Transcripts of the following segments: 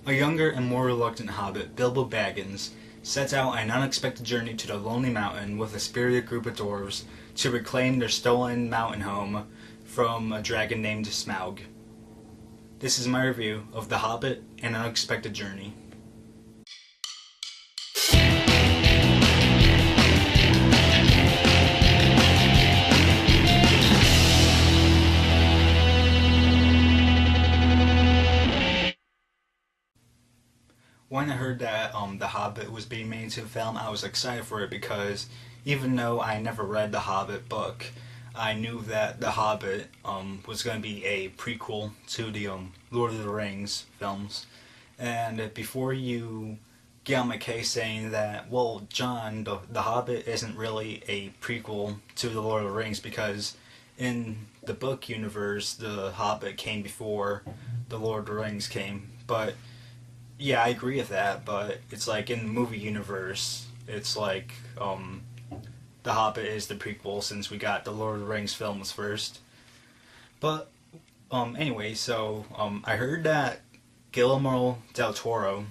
A younger and more reluctant hobbit, Bilbo Baggins, sets out on an unexpected journey to the Lonely Mountain with a spirited group of dwarves to reclaim their stolen mountain home from a dragon named Smaug. This is my review of The Hobbit: An Unexpected Journey. When I heard that The Hobbit was being made into a film, I was excited for it because even though I never read the Hobbit book, I knew that The Hobbit was going to be a prequel to the Lord of the Rings films. And before you get on my case saying that, well, John, the Hobbit isn't really a prequel to the Lord of the Rings because in the book universe, the Hobbit came before the Lord of the Rings came. But yeah, I agree with that, but it's like in the movie universe, it's like The Hobbit is the prequel since we got the Lord of the Rings films first. But anyway, so I heard that Guillermo del Toro,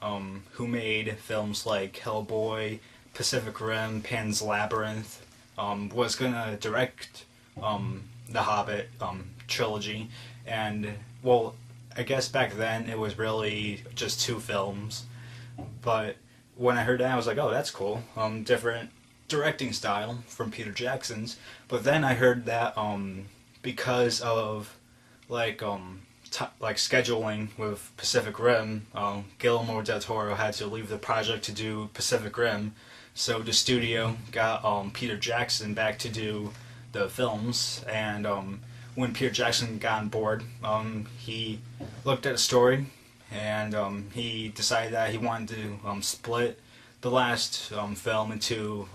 who made films like Hellboy, Pacific Rim, Pan's Labyrinth, was gonna direct the Hobbit trilogy, and well, I guess back then it was really just 2 films, but when I heard that I was like, oh, that's cool, different directing style from Peter Jackson's. But then I heard that because of like scheduling with Pacific Rim, Guillermo del Toro had to leave the project to do Pacific Rim, so the studio got Peter Jackson back to do the films. And when Peter Jackson got on board, he looked at the story and he decided that he wanted to split the last film into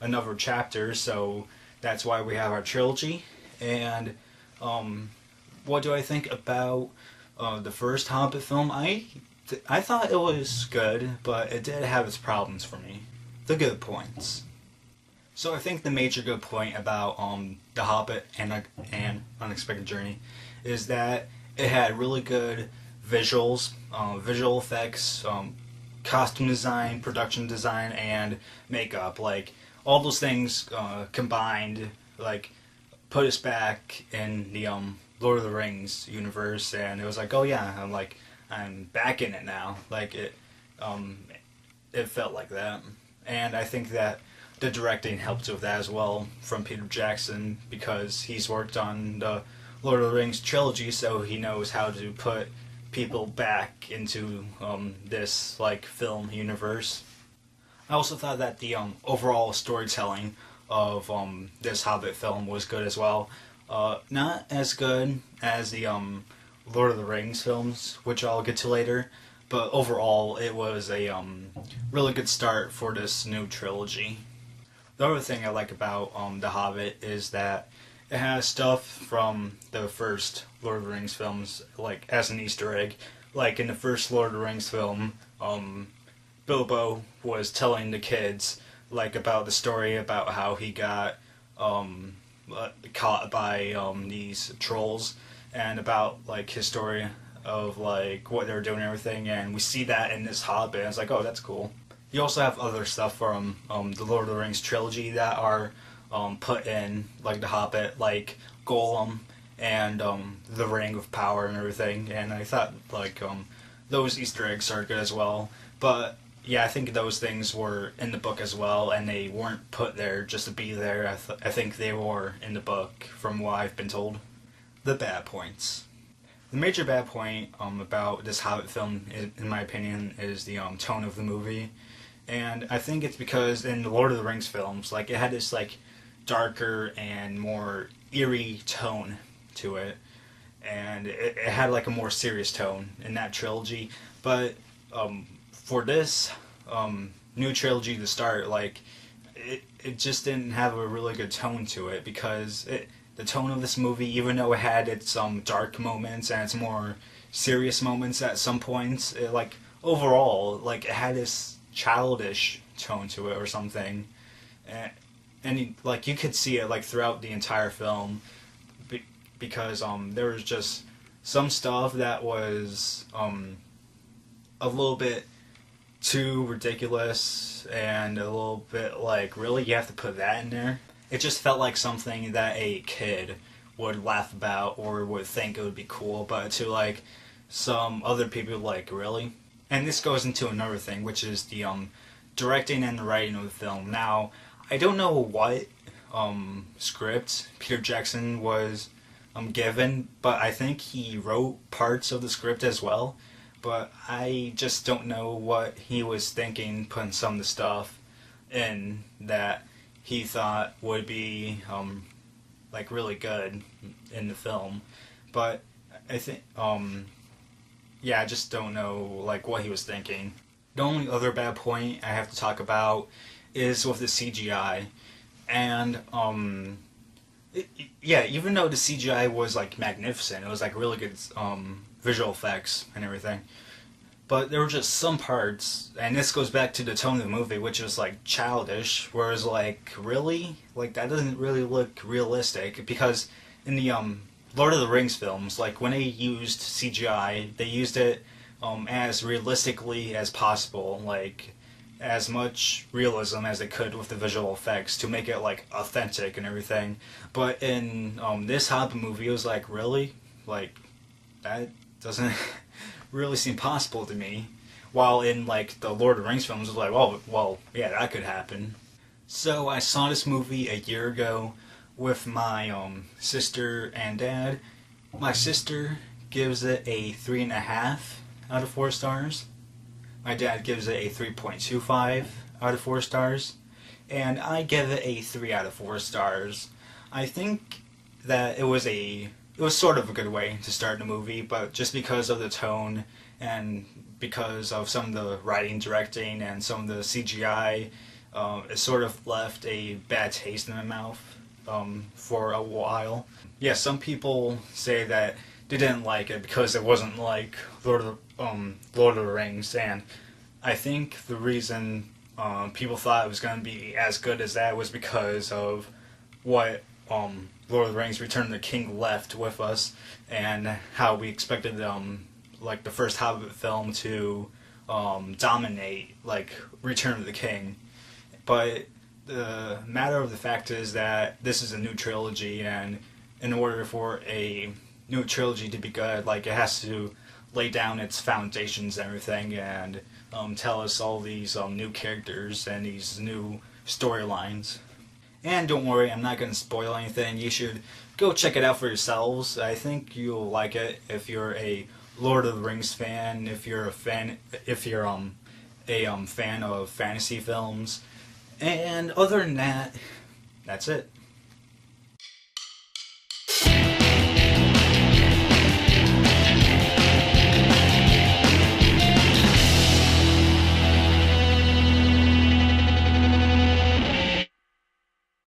another chapter, so that's why we have our trilogy. And what do I think about the first Hobbit film? I thought it was good, but it did have its problems for me. The good points. So I think the major good point about The Hobbit and An Unexpected Journey is that it had really good visuals, visual effects, costume design, production design, and makeup. Like, all those things combined, like, put us back in the Lord of the Rings universe, and it was like, oh yeah, I'm back in it now. Like, it felt like that. And I think that the directing helped with that as well from Peter Jackson, because he's worked on the Lord of the Rings trilogy, so he knows how to put people back into this like film universe. I also thought that the overall storytelling of this Hobbit film was good as well. Not as good as the Lord of the Rings films, which I'll get to later, but overall it was a really good start for this new trilogy. The other thing I like about The Hobbit is that it has stuff from the first Lord of the Rings films, like, as an Easter egg. Like, in the first Lord of the Rings film, Bilbo was telling the kids, like, about the story about how he got caught by these trolls, and about, like, his story of, like, what they were doing and everything, and we see that in this Hobbit, and it's like, oh, that's cool. You also have other stuff from the Lord of the Rings trilogy that are put in, like The Hobbit, like Gollum and the Ring of Power and everything, and I thought, like, those Easter eggs are good as well. But yeah, I think those things were in the book as well, and they weren't put there just to be there. I think they were in the book, from what I've been told. The bad points. The major bad point about this Hobbit film, in my opinion, is the tone of the movie. And I think it's because in the Lord of the Rings films, like, it had this, like, darker and more eerie tone to it, and it had, like, a more serious tone in that trilogy. But for this new trilogy to start, like, it just didn't have a really good tone to it, because the tone of this movie, even though it had its dark moments and its more serious moments at some points, it, like, overall, like, it had this childish tone to it or something, and like, you could see it, like, throughout the entire film, because there was just some stuff that was a little bit too ridiculous and a little bit like, really, you have to put that in there? It just felt like something that a kid would laugh about or would think it would be cool, but to like some other people, like, really? And this goes into another thing, which is the directing and the writing of the film. Now, I don't know what script Peter Jackson was given, but I think he wrote parts of the script as well. But I just don't know what he was thinking, putting some of the stuff in that he thought would be like really good in the film. But I think yeah, I just don't know like what he was thinking. The only other bad point I have to talk about is with the CGI. And yeah, even though the CGI was like magnificent, it was like really good visual effects and everything, but there were just some parts, and this goes back to the tone of the movie, which was like childish, whereas like, really, like that doesn't really look realistic, because in the Lord of the Rings films, like when they used CGI, they used it as realistically as possible, like as much realism as they could with the visual effects to make it like authentic and everything. But in this Hobbit movie, it was like, really? Like, that doesn't really seem possible to me. While in like the Lord of the Rings films, it was like, well, yeah, that could happen. So I saw this movie a year ago with my sister and dad. My sister gives it a 3.5 out of 4 stars. My dad gives it a 3.25 out of 4 stars. And I give it a 3 out of 4 stars. I think that it was sort of a good way to start the movie, but just because of the tone and because of some of the writing, directing, and some of the CGI, it sort of left a bad taste in my mouth for a while. Yeah, some people say that they didn't like it because it wasn't like Lord of the Rings, and I think the reason people thought it was going to be as good as that was because of what Lord of the Rings Return of the King left with us, and how we expected like the first Hobbit film to dominate like Return of the King. But the matter of the fact is that this is a new trilogy, and in order for a new trilogy to be good, like it has to lay down its foundations and everything, and tell us all these new characters and these new storylines. And don't worry, I'm not going to spoil anything. You should go check it out for yourselves. I think you'll like it if you're a Lord of the Rings fan, if you're a fan of fantasy films. And other than that, that's it.